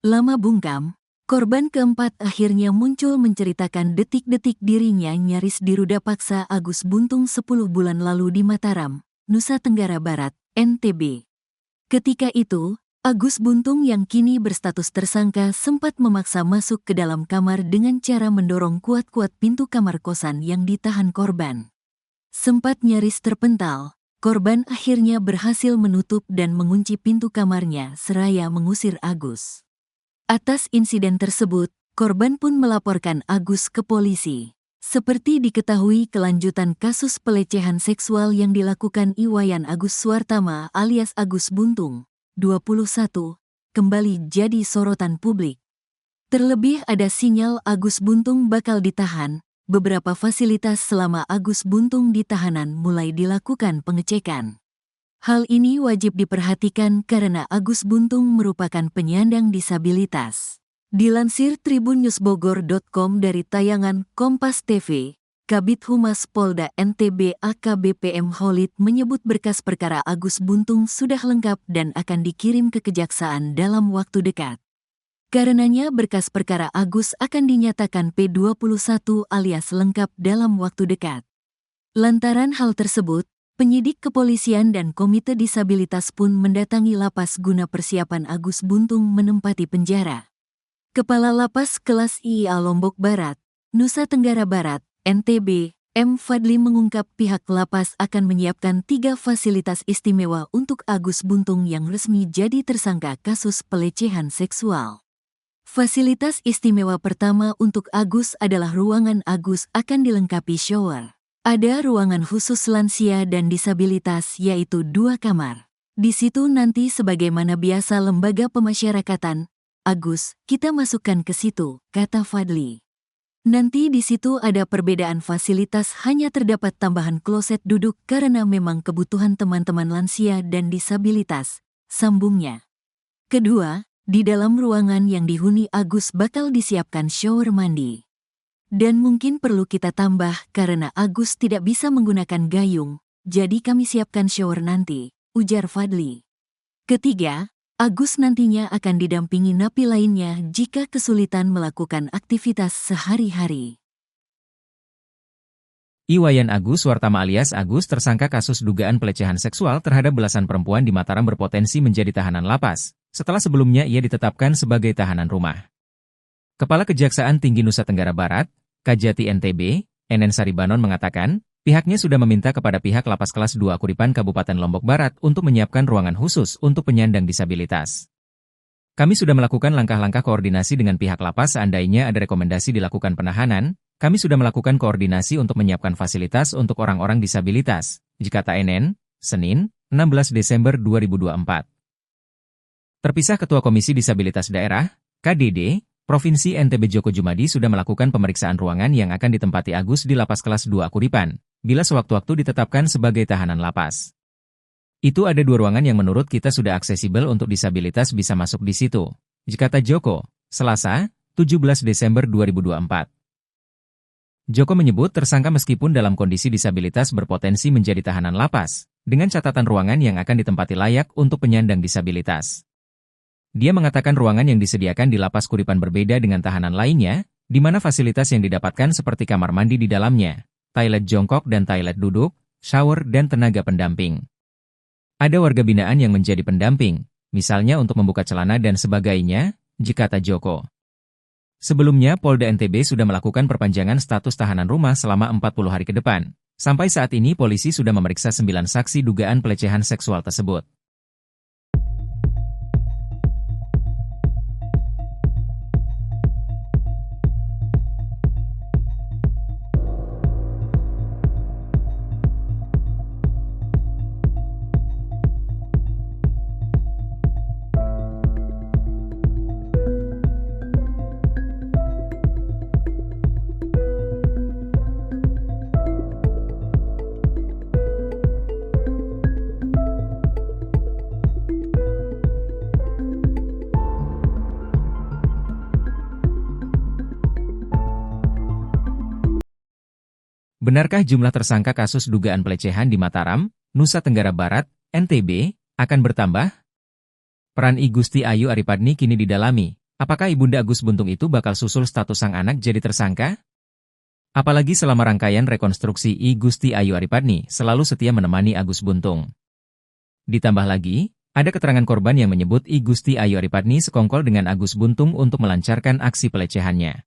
Lama bungkam, korban keempat akhirnya muncul menceritakan detik-detik dirinya nyaris diruda paksa Agus Buntung 10 bulan lalu di Mataram, Nusa Tenggara Barat, NTB. Ketika itu, Agus Buntung yang kini berstatus tersangka sempat memaksa masuk ke dalam kamar dengan cara mendorong kuat-kuat pintu kamar kosan yang ditahan korban. Sempat nyaris terpental, korban akhirnya berhasil menutup dan mengunci pintu kamarnya seraya mengusir Agus. Atas insiden tersebut, korban pun melaporkan Agus ke polisi. Seperti diketahui, kelanjutan kasus pelecehan seksual yang dilakukan Iwayan Agus Suartama alias Agus Buntung, 21, kembali jadi sorotan publik. Terlebih ada sinyal Agus Buntung bakal ditahan. Beberapa fasilitas selama Agus Buntung di tahanan mulai dilakukan pengecekan. Hal ini wajib diperhatikan karena Agus Buntung merupakan penyandang disabilitas. Dilansir tribunNewsBogor.com dari tayangan Kompas TV, Kabid Humas Polda NTB AKBP M. Khalid menyebut berkas perkara Agus Buntung sudah lengkap dan akan dikirim ke kejaksaan dalam waktu dekat. Karenanya berkas perkara Agus akan dinyatakan P21 alias lengkap dalam waktu dekat. Lantaran hal tersebut, penyidik kepolisian dan Komite Disabilitas pun mendatangi lapas guna persiapan Agus Buntung menempati penjara. Kepala Lapas Kelas IA Lombok Barat, Nusa Tenggara Barat, NTB, M. Fadli mengungkap pihak lapas akan menyiapkan 3 fasilitas istimewa untuk Agus Buntung yang resmi jadi tersangka kasus pelecehan seksual. Fasilitas istimewa pertama untuk Agus adalah ruangan Agus akan dilengkapi shower. Ada ruangan khusus lansia dan disabilitas yaitu 2 kamar. Di situ nanti sebagaimana biasa lembaga pemasyarakatan, Agus, kita masukkan ke situ, kata Fadli. Nanti di situ ada perbedaan fasilitas, hanya terdapat tambahan kloset duduk karena memang kebutuhan teman-teman lansia dan disabilitas, sambungnya. Kedua, di dalam ruangan yang dihuni Agus bakal disiapkan shower mandi. Dan mungkin perlu kita tambah karena Agus tidak bisa menggunakan gayung, jadi kami siapkan shower nanti, ujar Fadli. Ketiga, Agus nantinya akan didampingi napi lainnya jika kesulitan melakukan aktivitas sehari-hari. Iwayan Agus Suartama alias Agus tersangka kasus dugaan pelecehan seksual terhadap belasan perempuan di Mataram berpotensi menjadi tahanan lapas, setelah sebelumnya ia ditetapkan sebagai tahanan rumah. Kepala Kejaksaan Tinggi Nusa Tenggara Barat, Kajati NTB, Enen Saribanon mengatakan, pihaknya sudah meminta kepada pihak Lapas Kelas 2 Kuripan Kabupaten Lombok Barat untuk menyiapkan ruangan khusus untuk penyandang disabilitas. Kami sudah melakukan langkah-langkah koordinasi dengan pihak lapas seandainya ada rekomendasi dilakukan penahanan. Kami sudah melakukan koordinasi untuk menyiapkan fasilitas untuk orang-orang disabilitas, kata Enen, Senin, 16 Desember 2024. Terpisah Ketua Komisi Disabilitas Daerah, KDD, Provinsi NTB Joko Jumadi sudah melakukan pemeriksaan ruangan yang akan ditempati Agus di Lapas Kelas 2 Kuripan, bila sewaktu-waktu ditetapkan sebagai tahanan lapas. Itu ada 2 ruangan yang menurut kita sudah aksesibel untuk disabilitas bisa masuk di situ, kata Joko, Selasa, 17 Desember 2024. Joko menyebut tersangka meskipun dalam kondisi disabilitas berpotensi menjadi tahanan lapas, dengan catatan ruangan yang akan ditempati layak untuk penyandang disabilitas. Dia mengatakan ruangan yang disediakan di Lapas Kuripan berbeda dengan tahanan lainnya, di mana fasilitas yang didapatkan seperti kamar mandi di dalamnya, toilet jongkok dan toilet duduk, shower dan tenaga pendamping. Ada warga binaan yang menjadi pendamping, misalnya untuk membuka celana dan sebagainya, kata Joko. Sebelumnya, Polda NTB sudah melakukan perpanjangan status tahanan rumah selama 40 hari ke depan. Sampai saat ini polisi sudah memeriksa 9 saksi dugaan pelecehan seksual tersebut. Benarkah jumlah tersangka kasus dugaan pelecehan di Mataram, Nusa Tenggara Barat, NTB, akan bertambah? Peran I Gusti Ayu Aripadni kini didalami, Apakah Ibunda Agus Buntung itu bakal susul status sang anak jadi tersangka? Apalagi selama rangkaian rekonstruksi I Gusti Ayu Aripadni selalu setia menemani Agus Buntung. Ditambah lagi, ada keterangan korban yang menyebut I Gusti Ayu Aripadni sekongkol dengan Agus Buntung untuk melancarkan aksi pelecehannya.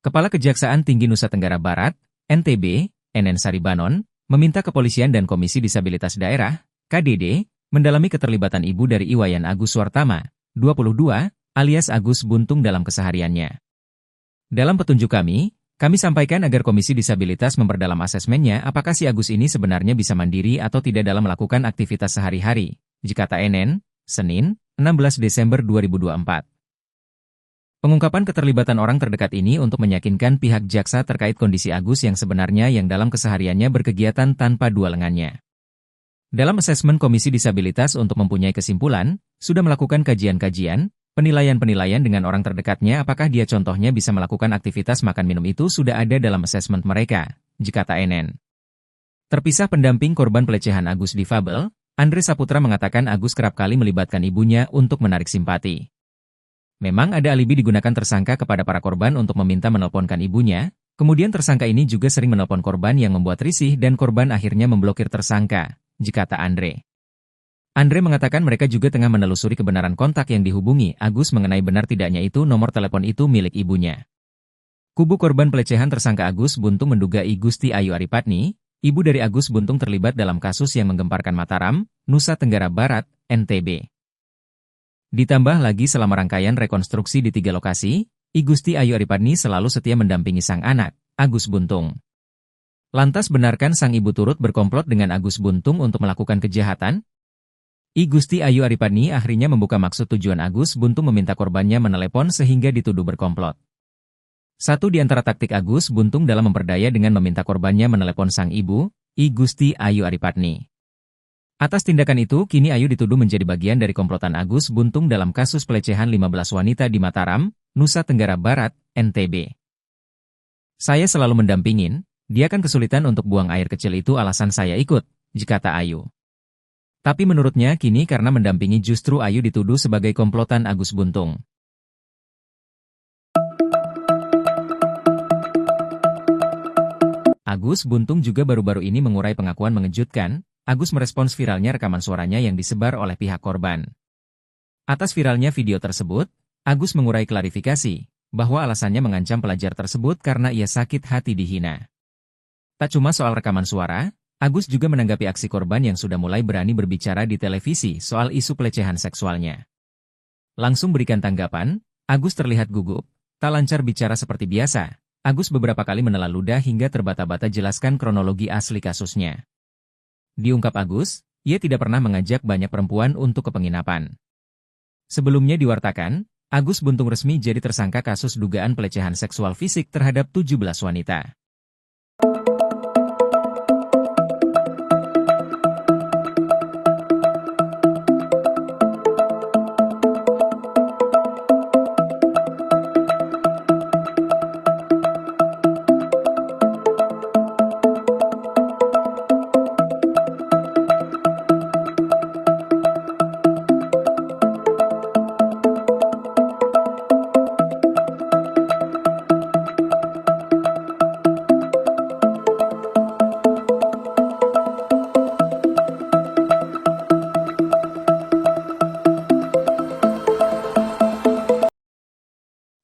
Kepala Kejaksaan Tinggi Nusa Tenggara Barat, NTB, Enen Saribanon, meminta Kepolisian dan Komisi Disabilitas Daerah, KDD, mendalami keterlibatan ibu dari Iwayan Agus Suartama, 22, alias Agus Buntung dalam kesehariannya. Dalam petunjuk kami sampaikan agar Komisi Disabilitas memperdalam asesmennya apakah si Agus ini sebenarnya bisa mandiri atau tidak dalam melakukan aktivitas sehari-hari, kata Enen, Senin, 16 Desember 2024. Pengungkapan keterlibatan orang terdekat ini untuk meyakinkan pihak jaksa terkait kondisi Agus yang sebenarnya yang dalam kesehariannya berkegiatan tanpa dua lengannya. Dalam asesmen Komisi Disabilitas untuk mempunyai kesimpulan, sudah melakukan kajian-kajian, penilaian-penilaian dengan orang terdekatnya apakah dia contohnya bisa melakukan aktivitas makan minum itu sudah ada dalam asesmen mereka, kata Enen. Terpisah pendamping korban pelecehan Agus difabel, Andre Saputra mengatakan Agus kerap kali melibatkan ibunya untuk menarik simpati. Memang ada alibi digunakan tersangka kepada para korban untuk meminta menelponkan ibunya, kemudian tersangka ini juga sering menelpon korban yang membuat risih dan korban akhirnya memblokir tersangka, kata Andre. Andre mengatakan mereka juga tengah menelusuri kebenaran kontak yang dihubungi Agus mengenai benar tidaknya itu nomor telepon itu milik ibunya. Kubu korban pelecehan tersangka Agus Buntung menduga I Gusti Ayu Aripadni, ibu dari Agus Buntung terlibat dalam kasus yang menggemparkan Mataram, Nusa Tenggara Barat, NTB. Ditambah lagi selama rangkaian rekonstruksi di 3 lokasi, I Gusti Ayu Aripadni selalu setia mendampingi sang anak, Agus Buntung. Lantas benarkan sang ibu turut berkomplot dengan Agus Buntung untuk melakukan kejahatan? I Gusti Ayu Aripadni akhirnya membuka maksud tujuan Agus Buntung meminta korbannya menelepon sehingga dituduh berkomplot. Satu di antara taktik Agus Buntung dalam memperdaya dengan meminta korbannya menelepon sang ibu, I Gusti Ayu Aripadni. Atas tindakan itu, kini Ayu dituduh menjadi bagian dari komplotan Agus Buntung dalam kasus pelecehan 15 wanita di Mataram, Nusa Tenggara Barat, NTB. Saya selalu mendampingin, dia kan kesulitan untuk buang air kecil itu alasan saya ikut, kata Ayu. Tapi menurutnya kini karena mendampingi justru Ayu dituduh sebagai komplotan Agus Buntung. Agus Buntung juga baru-baru ini mengurai pengakuan mengejutkan, Agus merespons viralnya rekaman suaranya yang disebar oleh pihak korban. Atas viralnya video tersebut, Agus mengurai klarifikasi, bahwa alasannya mengancam pelajar tersebut karena ia sakit hati dihina. Tak cuma soal rekaman suara, Agus juga menanggapi aksi korban yang sudah mulai berani berbicara di televisi soal isu pelecehan seksualnya. Langsung berikan tanggapan, Agus terlihat gugup, tak lancar bicara seperti biasa. Agus beberapa kali menelan ludah hingga terbata-bata jelaskan kronologi asli kasusnya. Diungkap Agus, ia tidak pernah mengajak banyak perempuan untuk ke penginapan. Sebelumnya diwartakan, Agus Buntung resmi jadi tersangka kasus dugaan pelecehan seksual fisik terhadap 17 wanita.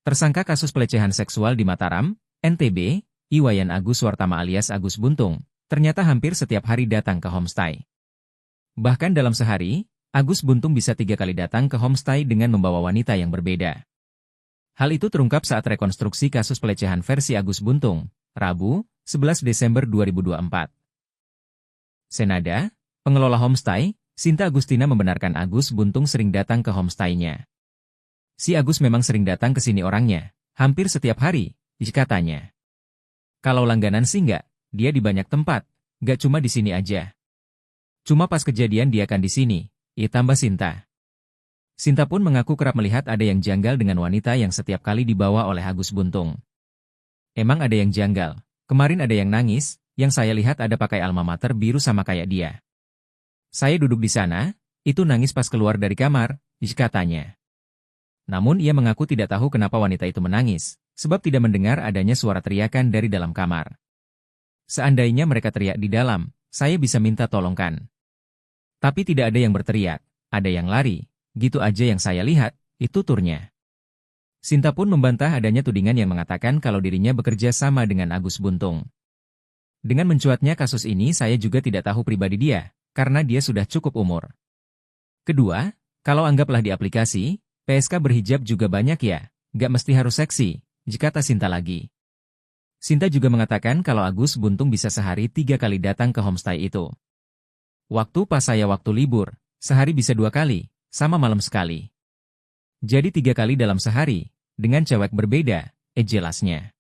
Tersangka kasus pelecehan seksual di Mataram, NTB, Iwayan Agus Suartama alias Agus Buntung, ternyata hampir setiap hari datang ke homestay. Bahkan dalam sehari, Agus Buntung bisa 3 kali datang ke homestay dengan membawa wanita yang berbeda. Hal itu terungkap saat rekonstruksi kasus pelecehan versi Agus Buntung, Rabu, 11 Desember 2024. Senada, pengelola homestay, Sinta Agustina membenarkan Agus Buntung sering datang ke homestay-nya. Si Agus memang sering datang ke sini orangnya, hampir setiap hari, katanya. Kalau langganan sih nggak, dia di banyak tempat, nggak cuma di sini aja. Cuma pas kejadian dia kan di sini, tambah Sinta. Sinta pun mengaku kerap melihat ada yang janggal dengan wanita yang setiap kali dibawa oleh Agus Buntung. Emang ada yang janggal, kemarin ada yang nangis, yang saya lihat ada pakai alma mater biru sama kayak dia. Saya duduk di sana, itu nangis pas keluar dari kamar, katanya. Namun ia mengaku tidak tahu kenapa wanita itu menangis, sebab tidak mendengar adanya suara teriakan dari dalam kamar. Seandainya mereka teriak di dalam, saya bisa minta tolongkan. Tapi tidak ada yang berteriak, ada yang lari, gitu aja yang saya lihat, itu turnya. Sinta pun membantah adanya tudingan yang mengatakan kalau dirinya bekerja sama dengan Agus Buntung. Dengan mencuatnya kasus ini saya juga tidak tahu pribadi dia, karena dia sudah cukup umur. Kedua, kalau anggaplah di aplikasi, PSK berhijab juga banyak ya, gak mesti harus seksi, kata Sinta lagi. Sinta juga mengatakan kalau Agus Buntung bisa sehari 3 kali datang ke homestay itu. Waktu pas saya waktu libur, sehari bisa 2 kali, sama malam sekali. Jadi 3 kali dalam sehari, dengan cewek berbeda, jelasnya.